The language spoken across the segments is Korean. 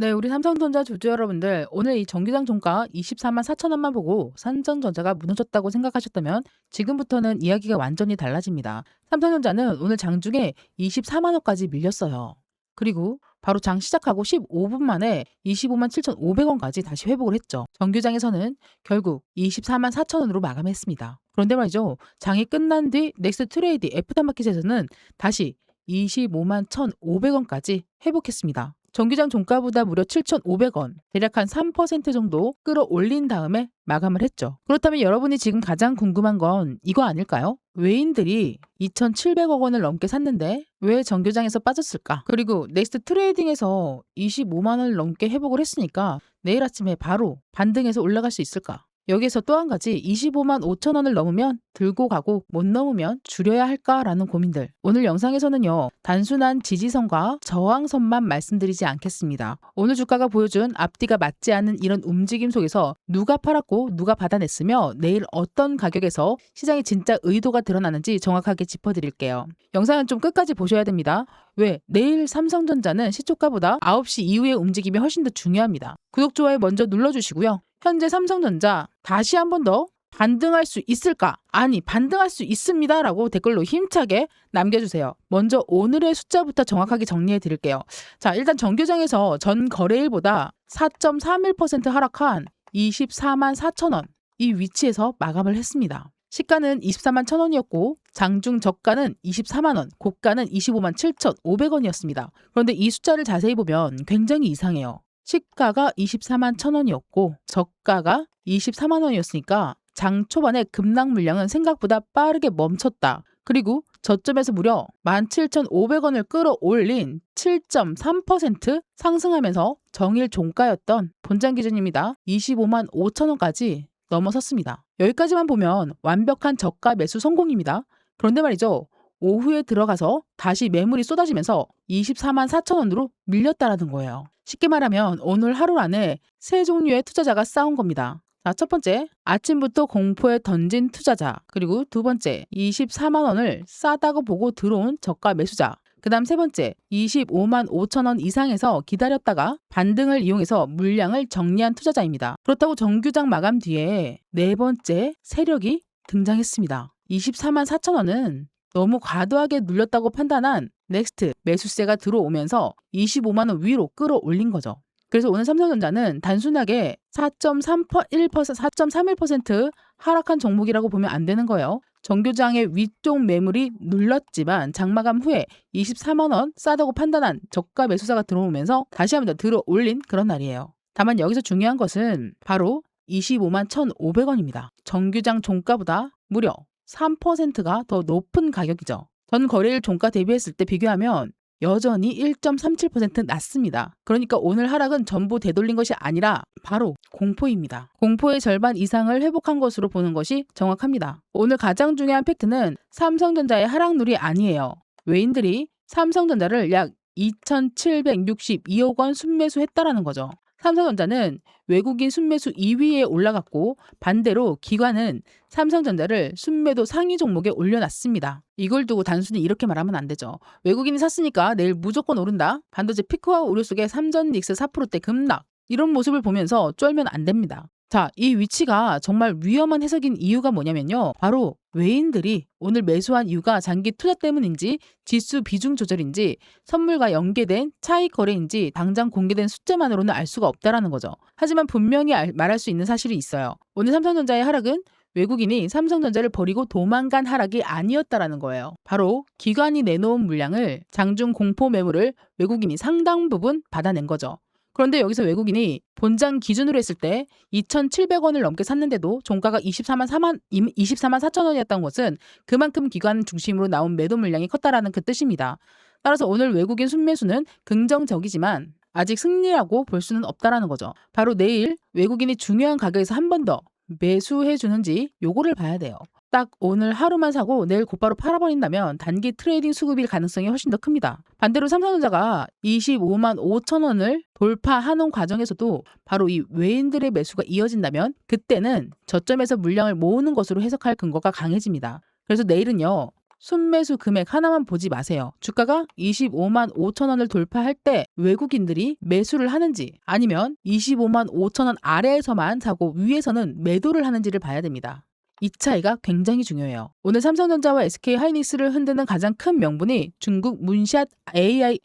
네, 우리 삼성전자 주주 여러분들, 오늘 이 정기장 종가 24만 4천 원만 보고 삼성전자가 무너졌다고 생각하셨다면 지금부터는 이야기가 완전히 달라집니다. 삼성전자는 오늘 장중에 24만 원까지 밀렸어요. 그리고 바로 장 시작하고 15분 만에 25만 7,500원까지 다시 회복을 했죠. 정규장에서는 결국 24만 4천 원으로 마감했습니다. 그런데 말이죠. 장이 끝난 뒤 넥스트 트레이드 애프터마켓에서는 다시 25만 1,500원까지 회복했습니다. 정기장 종가보다 무려 7,500원, 대략 한 3% 정도 끌어올린 다음에 마감을 했죠. 그렇다면 여러분이 지금 가장 궁금한 건 이거 아닐까요? 외인들이 2,700억 원을 넘게 샀는데 왜 정규장에서 빠졌을까? 그리고 넥스트 트레이딩에서 25만 원을 넘게 회복을 했으니까 내일 아침에 바로 반등해서 올라갈 수 있을까? 여기에서 또 한 가지 25만 5천 원을 넘으면 들고 가고 못 넘으면 줄여야 할까라는 고민들. 오늘 영상에서는요. 단순한 지지선과 저항선만 말씀드리지 않겠습니다. 오늘 주가가 보여준 앞뒤가 맞지 않는 이런 움직임 속에서 누가 팔았고 누가 받아냈으며 내일 어떤 가격에서 시장의 진짜 의도가 드러나는지 정확하게 짚어드릴게요. 영상은 좀 끝까지 보셔야 됩니다. 왜? 내일 삼성전자는 시초가보다 9시 이후의 움직임이 훨씬 더 중요합니다. 구독, 좋아요 먼저 눌러주시고요. 현재 삼성전자 다시 한 번 더 반등할 수 있을까? 아니, 반등할 수 있습니다. 라고 댓글로 힘차게 남겨주세요. 먼저 오늘의 숫자부터 정확하게 정리해 드릴게요. 자, 일단 정규장에서 전 거래일보다 4.31% 하락한 24만 4천 원. 이 위치에서 마감을 했습니다. 시가는 24만 1천 원이었고 장중 저가는 24만 원, 고가는 25만 7,500원이었습니다. 그런데 이 숫자를 자세히 보면 굉장히 이상해요. 시가가 24만 1천 원이었고 저가가 24만 원이었으니까 장 초반에 급락 물량은 생각보다 빠르게 멈췄다. 그리고 저점에서 무려 17,500원을 끌어올린 7.3% 상승하면서 정일 종가였던 본장 기준입니다. 25만 5천 원까지 넘어섰습니다. 여기까지만 보면 완벽한 저가 매수 성공입니다. 그런데 말이죠. 오후에 들어가서 다시 매물이 쏟아지면서 24만 4천 원으로 밀렸다라는 거예요. 쉽게 말하면 오늘 하루 안에 세 종류의 투자자가 싸운 겁니다. 자, 첫 번째, 아침부터 공포에 던진 투자자. 그리고 두 번째, 24만 원을 싸다고 보고 들어온 저가 매수자. 그 다음 세 번째, 25만 5천 원 이상에서 기다렸다가 반등을 이용해서 물량을 정리한 투자자입니다. 그렇다고 정규장 마감 뒤에 네 번째 세력이 등장했습니다. 24만 4천 원은 너무 과도하게 눌렸다고 판단한 넥스트 매수세가 들어오면서 25만 원 위로 끌어올린 거죠. 그래서 오늘 삼성전자는 단순하게 4.31% 하락한 종목이라고 보면 안 되는 거예요. 정규장의 위쪽 매물이 눌렀지만 장마감 후에 24만 원 싸다고 판단한 저가 매수사가 들어오면서 다시 한번 더 들어올린 그런 날이에요. 다만 여기서 중요한 것은 바로 25만 1,500원입니다. 정규장 종가보다 무려 3%가 더 높은 가격이죠. 전 거래일 종가 대비했을 때 비교하면 여전히 1.37% 낮습니다. 그러니까 오늘 하락은 전부 되돌린 것이 아니라 바로 공포입니다. 공포의 절반 이상을 회복한 것으로 보는 것이 정확합니다. 오늘 가장 중요한 팩트는 삼성전자의 하락률이 아니에요. 외인들이 삼성전자를 약 2,762억 원 순매수했다라는 거죠. 삼성전자는 외국인 순매수 2위에 올라갔고 반대로 기관은 삼성전자를 순매도 상위 종목에 올려놨습니다. 이걸 두고 단순히 이렇게 말하면 안 되죠. 외국인이 샀으니까 내일 무조건 오른다. 반도체 피크와 오류 속에 삼전닉스 4%대 급락. 이런 모습을 보면서 쫄면 안 됩니다. 자, 이 위치가 정말 위험한 해석인 이유가 뭐냐면요. 바로 외인들이 오늘 매수한 이유가 장기 투자 때문인지 지수 비중 조절인지 선물과 연계된 차익 거래인지 당장 공개된 숫자만으로는 알 수가 없다라는 거죠. 하지만 분명히 말할 수 있는 사실이 있어요. 오늘 삼성전자의 하락은 외국인이 삼성전자를 버리고 도망간 하락이 아니었다라는 거예요. 바로 기관이 내놓은 물량을 장중 공포 매물을 외국인이 상당 부분 받아낸 거죠. 그런데 여기서 외국인이 본장 기준으로 했을 때 2,700원을 넘게 샀는데도 종가가 24만 4천 원이었던 것은 그만큼 기관 중심으로 나온 매도 물량이 컸다라는 그 뜻입니다. 따라서 오늘 외국인 순매수는 긍정적이지만 아직 승리라고 볼 수는 없다라는 거죠. 바로 내일 외국인이 중요한 가격에서 한 번 더 매수해 주는지 요거를 봐야 돼요. 딱 오늘 하루만 사고 내일 곧바로 팔아버린다면 단기 트레이딩 수급일 가능성이 훨씬 더 큽니다. 반대로 삼성전자가 25만 5천 원을 돌파하는 과정에서도 바로 이 외인들의 매수가 이어진다면 그때는 저점에서 물량을 모으는 것으로 해석할 근거가 강해집니다. 그래서 내일은요. 순매수 금액 하나만 보지 마세요. 주가가 25만 5천 원을 돌파할 때 외국인들이 매수를 하는지 아니면 25만 5천 원 아래에서만 사고 위에서는 매도를 하는지를 봐야 됩니다. 이 차이가 굉장히 중요해요. 오늘 삼성전자와 SK하이닉스를 흔드는 가장 큰 명분이 중국 문샷 AI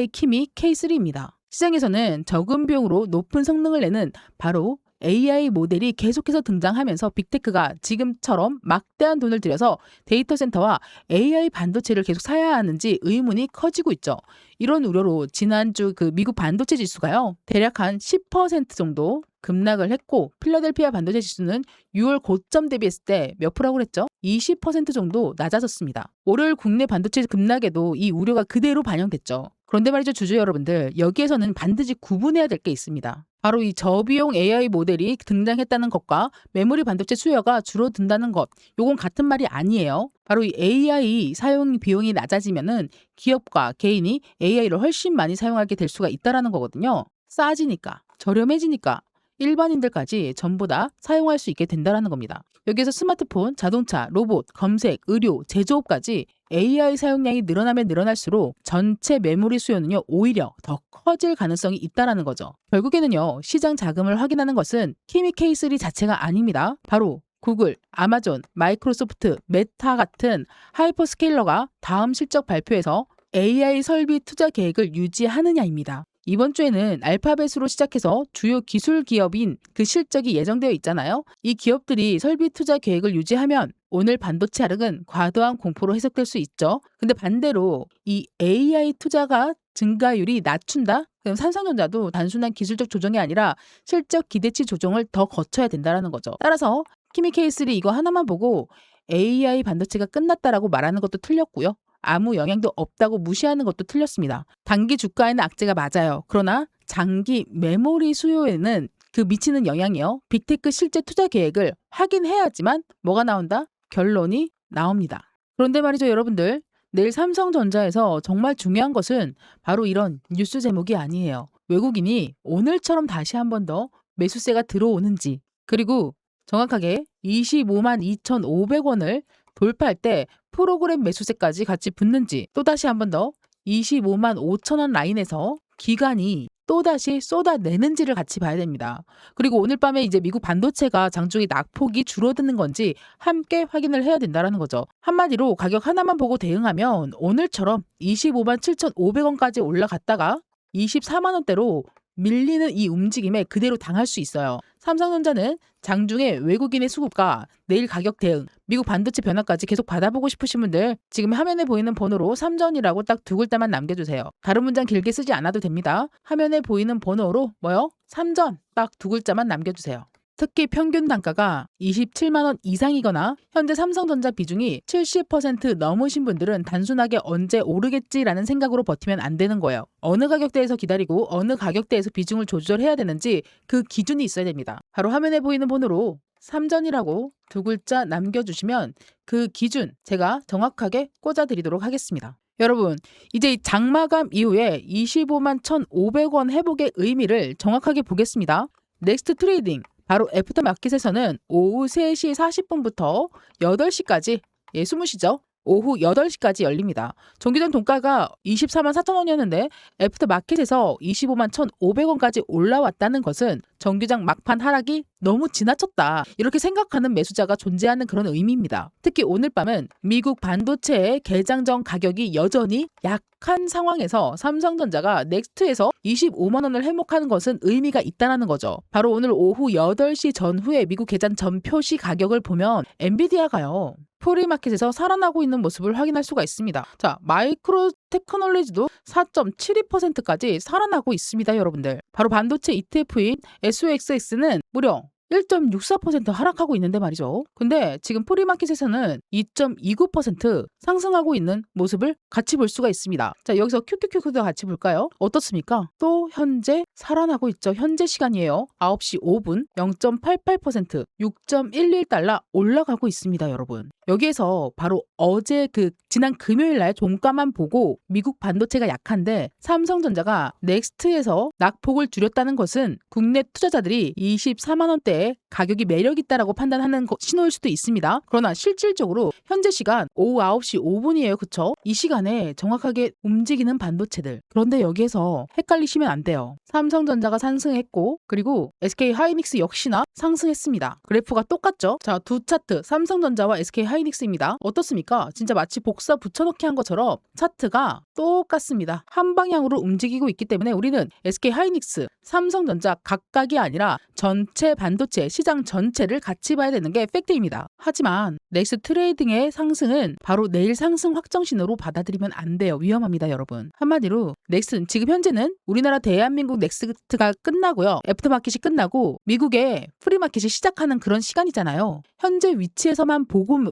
키미 K3입니다. 시장에서는 적은 비용으로 높은 성능을 내는 바로 AI 모델이 계속해서 등장하면서 빅테크가 지금처럼 막대한 돈을 들여서 데이터 센터와 AI 반도체를 계속 사야 하는지 의문이 커지고 있죠. 이런 우려로 지난주 그 미국 반도체 지수가요, 대략 한 10% 정도 급락을 했고, 필라델피아 반도체 지수는 6월 고점 대비했을 때 몇 프로라고 그랬죠? 20% 정도 낮아졌습니다. 월요일 국내 반도체 급락에도 이 우려가 그대로 반영됐죠. 그런데 말이죠, 주주 여러분들, 여기에서는 반드시 구분해야 될 게 있습니다. 바로 이 저비용 AI 모델이 등장했다는 것과 메모리 반도체 수요가 줄어든다는 것, 요건 같은 말이 아니에요. 바로 이 AI 사용 비용이 낮아지면은 기업과 개인이 AI를 훨씬 많이 사용하게 될 수가 있다라는 거거든요. 싸지니까, 저렴해지니까 일반인들까지 전부 다 사용할 수 있게 된다라는 겁니다. 여기에서 스마트폰, 자동차, 로봇, 검색, 의료, 제조업까지 AI 사용량이 늘어나면 늘어날수록 전체 메모리 수요는요, 오히려 더 커질 가능성이 있다라는 거죠. 결국에는요, 시장 자금을 확인하는 것은 키미 K3 자체가 아닙니다. 바로 구글, 아마존, 마이크로소프트, 메타 같은 하이퍼스케일러가 다음 실적 발표에서 AI 설비 투자 계획을 유지하느냐입니다. 이번 주에는 알파벳으로 시작해서 주요 기술 기업인 그 실적이 예정되어 있잖아요. 이 기업들이 설비 투자 계획을 유지하면 오늘 반도체 하락은 과도한 공포로 해석될 수 있죠. 근데 반대로 이 AI 투자가 증가율이 낮춘다? 그럼 삼성전자도 단순한 기술적 조정이 아니라 실적 기대치 조정을 더 거쳐야 된다는 거죠. 따라서 키미 K3 이거 하나만 보고 AI 반도체가 끝났다라고 말하는 것도 틀렸고요. 아무 영향도 없다고 무시하는 것도 틀렸습니다. 단기 주가에는 악재가 맞아요. 그러나 장기 메모리 수요에는 그 미치는 영향이요, 빅테크 실제 투자 계획을 확인해야지만 뭐가 나온다? 결론이 나옵니다. 그런데 말이죠, 여러분들, 내일 삼성전자에서 정말 중요한 것은 바로 이런 뉴스 제목이 아니에요. 외국인이 오늘처럼 다시 한 번 더 매수세가 들어오는지, 그리고 정확하게 25만 2,500원을 돌파할 때 프로그램 매수세까지 같이 붙는지, 또다시 한 번 더 25만 5천 원 라인에서 기관이 또다시 쏟아내는지를 같이 봐야 됩니다. 그리고 오늘 밤에 이제 미국 반도체가 장중에 낙폭이 줄어드는 건지 함께 확인을 해야 된다는 거죠. 한마디로 가격 하나만 보고 대응하면 오늘처럼 25만 7,500원까지 올라갔다가 24만 원대로 밀리는 이 움직임에 그대로 당할 수 있어요. 삼성전자는 장중에 외국인의 수급과 내일 가격 대응, 미국 반도체 변화까지 계속 받아보고 싶으신 분들 지금 화면에 보이는 번호로 삼전이라고 딱 두 글자만 남겨주세요. 다른 문장 길게 쓰지 않아도 됩니다. 화면에 보이는 번호로 뭐요? 삼전 딱 두 글자만 남겨주세요. 특히 평균 단가가 27만 원 이상이거나 현재 삼성전자 비중이 70% 넘으신 분들은 단순하게 언제 오르겠지라는 생각으로 버티면 안 되는 거예요. 어느 가격대에서 기다리고 어느 가격대에서 비중을 조절해야 되는지 그 기준이 있어야 됩니다. 바로 화면에 보이는 번호로 삼전이라고 두 글자 남겨주시면 그 기준 제가 정확하게 꽂아드리도록 하겠습니다. 여러분, 이제 장마감 이후에 25만 1,500원 회복의 의미를 정확하게 보겠습니다. 넥스트 트레이딩, 바로 애프터마켓에서는 오후 3시 40분부터 8시까지, 숨으시죠? 오후 8시까지 열립니다. 정기전 종가가 24만 4천 원이었는데 애프터마켓에서 25만 1,500원까지 올라왔다는 것은 정규장 막판 하락이 너무 지나쳤다, 이렇게 생각하는 매수자가 존재하는 그런 의미입니다. 특히 오늘 밤은 미국 반도체의 개장 전 가격이 여전히 약한 상황에서 삼성전자가 넥스트에서 25만 원을 회복하는 것은 의미가 있다는 거죠. 바로 오늘 오후 8시 전후에 미국 개장 전 표시 가격을 보면 엔비디아가요, 프리마켓에서 살아나고 있는 모습을 확인할 수가 있습니다. 자, 마이크로 테크놀로지도 4.72%까지 살아나고 있습니다, 여러분들. 바로 반도체 ETF인 SOXX는 무려 1.64% 하락하고 있는데 말이죠. 근데 지금 프리마켓에서는 2.29% 상승하고 있는 모습을 같이 볼 수가 있습니다. 자, 여기서 QQQ도 같이 볼까요? 어떻습니까? 또 현재 살아나고 있죠. 현재 시간이에요. 9시 5분 0.88%, 6.11달러 올라가고 있습니다, 여러분. 여기에서 바로 어제 지난 금요일 날 종가만 보고 미국 반도체가 약한데 삼성전자가 넥스트에서 낙폭을 줄였다는 것은 국내 투자자들이 24만 원대에 때 가격이 매력 있다라고 판단하는 신호일 수도 있습니다. 그러나 실질적으로 현재 시간 오후 9시 5분이에요. 그쵸? 이 시간에 정확하게 움직이는 반도체들. 그런데 여기에서 헷갈리시면 안 돼요. 삼성전자가 상승했고 그리고 SK하이닉스 역시나 상승했습니다. 그래프가 똑같죠? 자, 두 차트 삼성전자와 SK하이닉스입니다. 어떻습니까? 진짜 마치 복사 붙여넣기 한 것처럼 차트가 똑같습니다. 한 방향으로 움직이고 있기 때문에 우리는 SK하이닉스, 삼성전자 각각이 아니라 전체 반도체 시장 전체를 같이 봐야 되는 게 팩트입니다. 하지만 넥스 트레이딩의 상승은 바로 내일 상승 확정 신호로 받아들이면 안 돼요. 위험합니다, 여러분. 한마디로 넥슨 지금 현재는 우리나라 대한민국 넥스트가 끝나고요. 애프터마켓이 끝나고 미국의 프리마켓이 시작하는 그런 시간이잖아요. 현재 위치에서만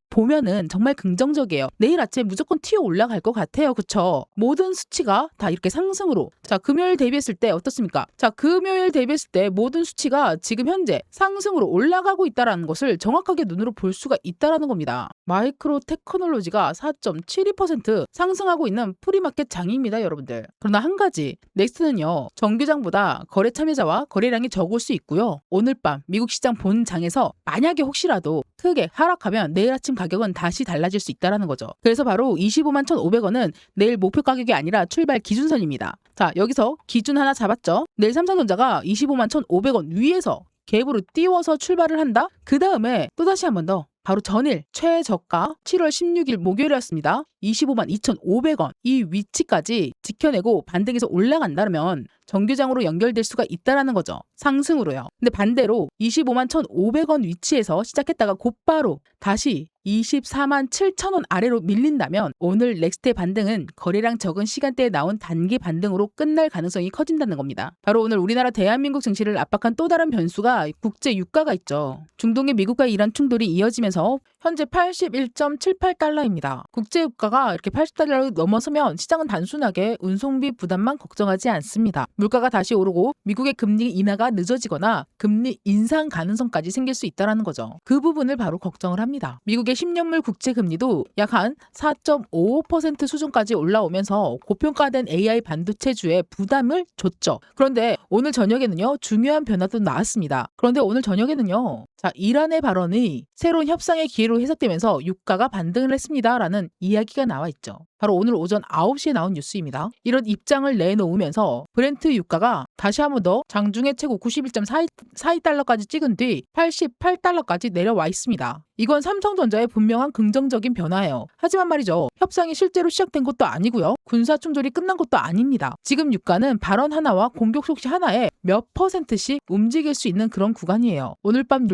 보면은 정말 긍정적이에요. 내일 아침에 무조건 튀어 올라갈 것 같아요. 그쵸? 모든 수치가 다 이렇게 상승으로. 자, 금요일 대비했을 때 어떻습니까? 자, 금요일 대비했을 때 모든 수치가 지금 현재 상승으로 올라가고 있다는 것을 정확하게 눈으로 볼 수가 있다는 겁니다. 마이크로 테크놀로지가 4.72% 상승하고 있는 프리마켓 장입니다, 여러분들. 그러나 한 가지, 넥스트는요, 정규장보다 거래 참여자와 거래량이 적을 수 있고요. 오늘 밤 미국 시장 본장에서 만약에 혹시라도 크게 하락하면 내일 아침 가격은 다시 달라질 수 있다는 거죠. 그래서 바로 25만 1,500원은 내일 목표 가격이 아니라 출발 기준선입니다. 자, 여기서 기준 하나 잡았죠? 내일 삼성전자가 25만 1,500원 위에서 갭으로 띄워서 출발을 한다? 그 다음에 또다시 한 번 더 바로 전일 최저가 7월 16일 목요일이었습니다. 25만 2,500원 이 위치까지 지켜내고 반등해서 올라간다면 정규장으로 연결될 수가 있다는 거죠. 상승으로요. 근데 반대로 25만 1,500원 위치에서 시작했다가 곧바로 다시 24만 7,000원 아래로 밀린다면 오늘 넥스트의 반등은 거래량 적은 시간대에 나온 단기 반등으로 끝날 가능성이 커진다는 겁니다. 바로 오늘 우리나라 대한민국 증시를 압박한 또 다른 변수가 국제 유가가 있죠. 중동의 미국과 이란 충돌이 이어지면서 현재 81.78달러입니다. 국제 유가가 이렇게 80달러를 넘어서면 시장은 단순하게 운송비 부담만 걱정하지 않습니다. 물가가 다시 오르고 미국의 금리 인하가 늦어지거나 금리 인상 가능성까지 생길 수 있다는 거죠. 그 부분을 바로 걱정을 합니다. 미국의 10년물 국채 금리도 약 한 4.55% 수준까지 올라오면서 고평가된 AI 반도체주에 부담을 줬죠. 그런데 오늘 저녁에는요, 중요한 변화도 나왔습니다. 그런데 오늘 저녁에는요, 자, 이란의 발언이 새로운 협상의 기회로 해석되면서 유가가 반등을 했습니다라는 이야기가 나와 있죠. 바로 오늘 오전 9시에 나온 뉴스입니다. 이런 입장을 내놓으면서 브렌트 유가가 다시 한 번 더 장중에 최고 91.42달러까지 찍은 뒤 88달러까지 내려와 있습니다. 이건 삼성전자의 분명한 긍정적인 변화예요. 하지만 말이죠. 협상이 실제로 시작된 것도 아니고요. 군사 충돌이 끝난 것도 아닙니다. 지금 유가는 발언 하나와 공격 속시 하나에 몇 %씩 움직일 수 있는 그런 구간이에요. 오늘 밤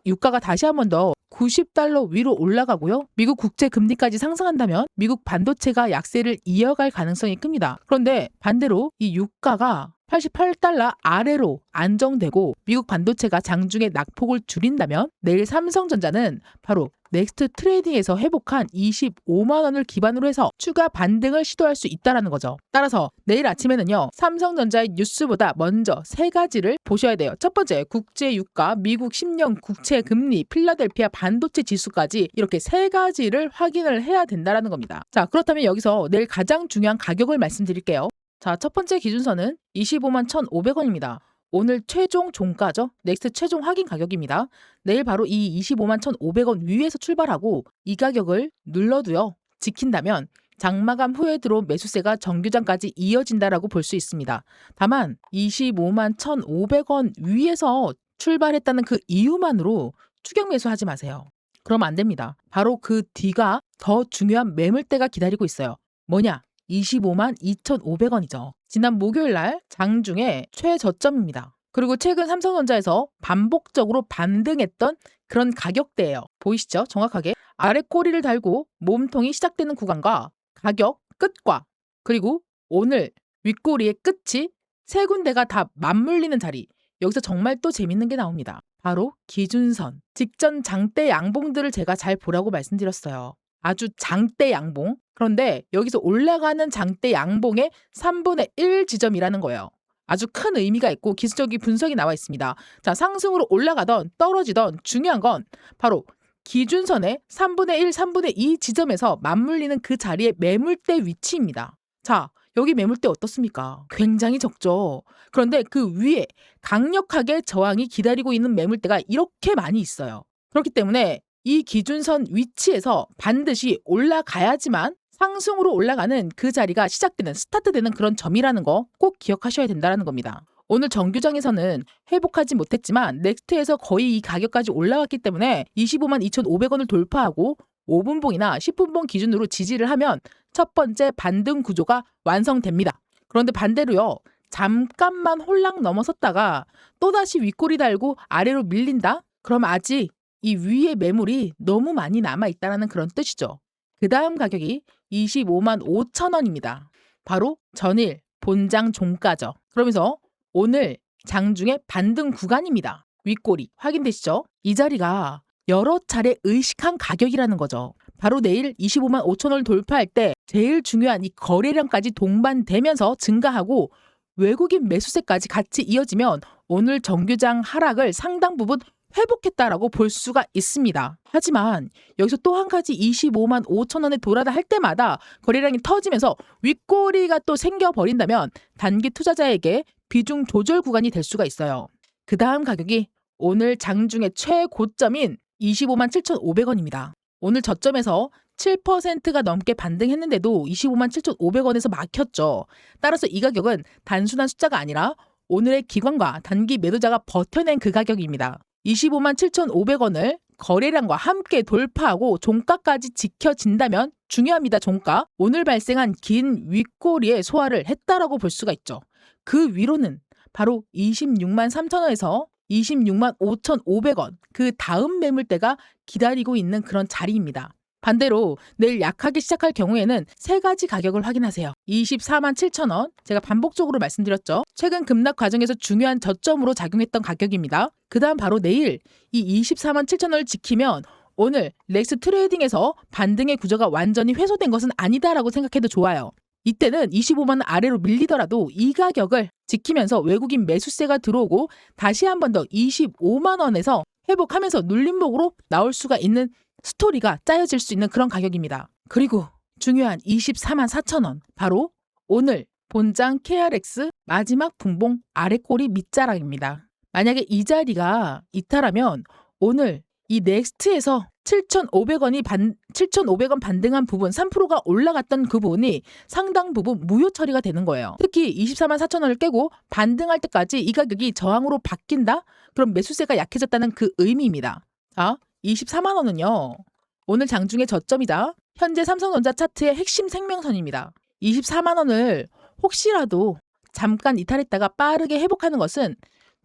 유가가 다시 한 번 더 90달러 위로 올라가고요. 미국 국채 금리까지 상승한다면 미국 반도체가 약세를 이어갈 가능성이 큽니다. 그런데 반대로 이 유가가 88달러 아래로 안정되고 미국 반도체가 장중에 낙폭을 줄인다면 내일 삼성전자는 바로 넥스트 트레이딩에서 회복한 25만 원을 기반으로 해서 추가 반등을 시도할 수 있다는 거죠. 따라서 내일 아침에는요, 삼성전자의 뉴스보다 먼저 세 가지를 보셔야 돼요. 첫 번째, 국제 유가, 미국 10년 국채 금리, 필라델피아 반도체 지수까지 이렇게 세 가지를 확인을 해야 된다는 겁니다. 자, 그렇다면 여기서 내일 가장 중요한 가격을 말씀드릴게요. 자, 첫 번째 기준선은 25만 1,500원입니다. 오늘 최종 종가죠. 넥스트 최종 확인 가격입니다. 내일 바로 이 25만 1,500원 위에서 출발하고 이 가격을 눌러도요, 지킨다면 장마감 후에 들어온 매수세가 정규장까지 이어진다라고 볼 수 있습니다. 다만 25만 1,500원 위에서 출발했다는 그 이유만으로 추격 매수하지 마세요. 그러면 안 됩니다. 바로 그 뒤가 더 중요한 매물대가 기다리고 있어요. 뭐냐? 25만 2,500원이죠. 지난 목요일 날 장중에 최저점입니다. 그리고 최근 삼성전자에서 반복적으로 반등했던 그런 가격대예요. 보이시죠? 정확하게 아래 꼬리를 달고 몸통이 시작되는 구간과 가격 끝과 그리고 오늘 윗꼬리의 끝이 세 군데가 다 맞물리는 자리. 여기서 정말 또 재밌는 게 나옵니다. 바로 기준선. 직전 장대 양봉들을 제가 잘 보라고 말씀드렸어요. 아주 장대 양봉. 그런데 여기서 올라가는 장대 양봉의 3분의 1 지점이라는 거예요. 아주 큰 의미가 있고 기술적인 분석이 나와 있습니다. 자, 상승으로 올라가던 떨어지던 중요한 건 바로 기준선의 3분의 1, 3분의 2 지점에서 맞물리는 그 자리의 매물대 위치입니다. 자, 여기 매물대 어떻습니까? 굉장히 적죠. 그런데 그 위에 강력하게 저항이 기다리고 있는 매물대가 이렇게 많이 있어요. 그렇기 때문에 이 기준선 위치에서 반드시 올라가야지만 상승으로 올라가는 그 자리가 시작되는, 스타트되는 그런 점이라는 거 꼭 기억하셔야 된다는 겁니다. 오늘 정규장에서는 회복하지 못했지만 넥스트에서 거의 이 가격까지 올라왔기 때문에 25만 2,500원을 돌파하고 5분봉이나 10분봉 기준으로 지지를 하면 첫 번째 반등 구조가 완성됩니다. 그런데 반대로요. 잠깐만 홀랑 넘어섰다가 또다시 윗꼬리 달고 아래로 밀린다? 그럼 아직 이 위에 매물이 너무 많이 남아있다는 그런 뜻이죠. 그 다음 가격이 25만 5천 원입니다. 바로 전일 본장 종가죠. 그러면서 오늘 장중의 반등 구간입니다. 윗꼬리 확인되시죠? 이 자리가 여러 차례 의식한 가격이라는 거죠. 바로 내일 25만 5천 원을 돌파할 때 제일 중요한 이 거래량까지 동반되면서 증가하고 외국인 매수세까지 같이 이어지면 오늘 정규장 하락을 상당 부분 회복했다라고 볼 수가 있습니다. 하지만 여기서 또 한 가지 25만 5천 원에 돌아다 할 때마다 거래량이 터지면서 윗꼬리가 또 생겨버린다면 단기 투자자에게 비중 조절 구간이 될 수가 있어요. 그 다음 가격이 오늘 장중의 최고점인 25만 7,500원입니다. 오늘 저점에서 7%가 넘게 반등했는데도 25만 7,500원에서 막혔죠. 따라서 이 가격은 단순한 숫자가 아니라 오늘의 기관과 단기 매도자가 버텨낸 그 가격입니다. 25만 7,500원을 거래량과 함께 돌파하고 종가까지 지켜진다면 중요합니다. 종가. 오늘 발생한 긴 윗꼬리에 소화를 했다라고 볼 수가 있죠. 그 위로는 바로 26만 3천 원에서 26만 5,500원 그 다음 매물대가 기다리고 있는 그런 자리입니다. 반대로 내일 약하게 시작할 경우에는 세 가지 가격을 확인하세요. 24만 7천 원 제가 반복적으로 말씀드렸죠. 최근 급락 과정에서 중요한 저점으로 작용했던 가격입니다. 그 다음 바로 내일 이 24만 7천 원을 지키면 오늘 렉스 트레이딩에서 반등의 구조가 완전히 회수된 것은 아니다라고 생각해도 좋아요. 이때는 25만 원 아래로 밀리더라도 이 가격을 지키면서 외국인 매수세가 들어오고 다시 한 번 더 25만 원에서 회복하면서 눌림목으로 나올 수가 있는 스토리가 짜여질 수 있는 그런 가격입니다. 그리고 중요한 24만 4천 원 바로 오늘 본장 KRX 마지막 분봉 아래꼬리 밑자락입니다. 만약에 이 자리가 이탈하면 오늘 이 넥스트에서 7,500원 반등한 부분 3%가 올라갔던 그 부분이 상당 부분 무효 처리가 되는 거예요. 특히 24만 4천 원을 깨고 반등할 때까지 이 가격이 저항으로 바뀐다? 그럼 매수세가 약해졌다는 그 의미입니다. 자, 24만 원은요. 오늘 장중의 저점이다. 현재 삼성전자 차트의 핵심 생명선입니다. 24만 원을 혹시라도 잠깐 이탈했다가 빠르게 회복하는 것은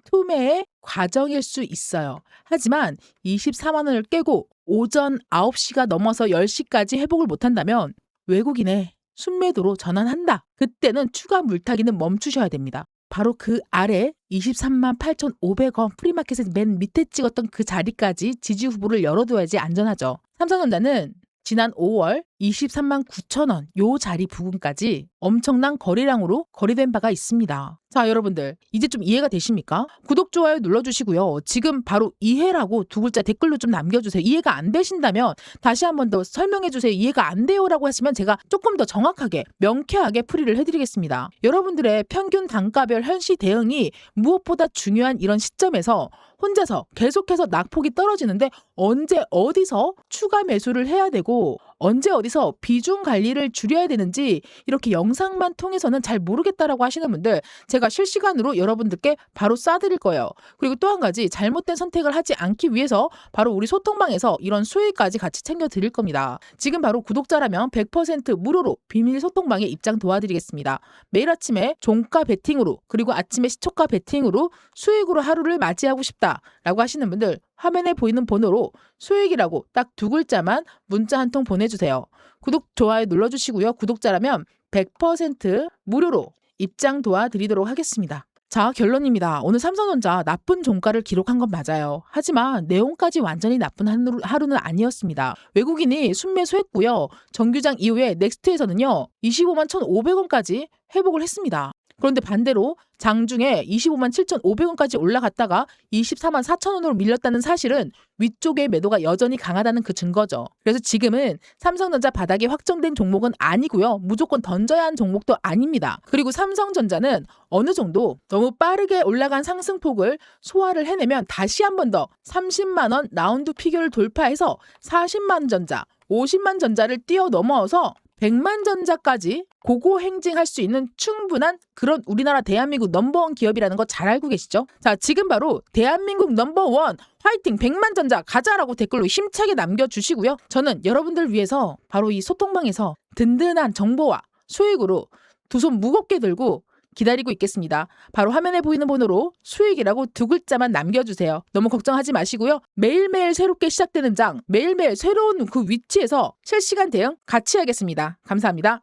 투매의 과정일 수 있어요. 하지만 24만 원을 깨고 오전 9시가 넘어서 10시까지 회복을 못한다면 외국인의 순매도로 전환한다. 그때는 추가 물타기는 멈추셔야 됩니다. 바로 그 아래 23만 8,500원 프리마켓에서 맨 밑에 찍었던 그 자리까지 지지 후보를 열어둬야지 안전하죠. 삼성전자는 지난 5월 23만 9천 원 요 자리 부근까지 엄청난 거래량으로 거래된 바가 있습니다. 자, 여러분들 이제 좀 이해가 되십니까? 구독, 좋아요 눌러주시고요. 지금 바로 이해라고 두 글자 댓글로 좀 남겨주세요. 이해가 안 되신다면 다시 한 번 더 설명해주세요. 이해가 안 돼요라고 하시면 제가 조금 더 정확하게 명쾌하게 풀이를 해드리겠습니다. 여러분들의 평균 단가별 현시 대응이 무엇보다 중요한 이런 시점에서 혼자서 계속해서 낙폭이 떨어지는데 언제 어디서 추가 매수를 해야 되고 언제 어디서 비중 관리를 줄여야 되는지 이렇게 영상만 통해서는 잘 모르겠다라고 하시는 분들 제가 실시간으로 여러분들께 바로 쏴드릴 거예요. 그리고 또 한 가지 잘못된 선택을 하지 않기 위해서 바로 우리 소통방에서 이런 수익까지 같이 챙겨드릴 겁니다. 지금 바로 구독자라면 100% 무료로 비밀 소통방에 입장 도와드리겠습니다. 매일 아침에 종가 베팅으로 그리고 아침에 시초가 베팅으로 수익으로 하루를 맞이하고 싶다라고 하시는 분들 화면에 보이는 번호로 수익이라고 딱 두 글자만 문자 한 통 보내주세요. 구독, 좋아요 눌러주시고요. 구독자라면 100% 무료로 입장 도와드리도록 하겠습니다. 자, 결론입니다. 오늘 삼성전자 나쁜 종가를 기록한 건 맞아요. 하지만 내용까지 완전히 나쁜 하루는 아니었습니다. 외국인이 순매수했고요. 정규장 이후에 넥스트에서는요. 25만 1,500원까지 회복을 했습니다. 그런데 반대로 장중에 25만 7,500원까지 올라갔다가 24만 4천원으로 밀렸다는 사실은 위쪽의 매도가 여전히 강하다는 그 증거죠. 그래서 지금은 삼성전자 바닥이 확정된 종목은 아니고요. 무조건 던져야 하는 종목도 아닙니다. 그리고 삼성전자는 어느 정도 너무 빠르게 올라간 상승폭을 소화를 해내면 다시 한 번 더 30만 원 라운드 피겨를 돌파해서 40만 전자, 50만 전자를 뛰어넘어서 100만 전자까지 고고 행진할 수 있는 충분한 그런 우리나라 대한민국 넘버원 기업이라는 거 잘 알고 계시죠? 자, 지금 바로 대한민국 넘버원 화이팅 100만 전자 가자라고 댓글로 힘차게 남겨주시고요. 저는 여러분들 위해서 바로 이 소통방에서 든든한 정보와 수익으로 두 손 무겁게 들고 기다리고 있겠습니다. 바로 화면에 보이는 번호로 수익이라고 두 글자만 남겨주세요. 너무 걱정하지 마시고요. 매일매일 새롭게 시작되는 장, 매일매일 새로운 그 위치에서 실시간 대응 같이 하겠습니다. 감사합니다.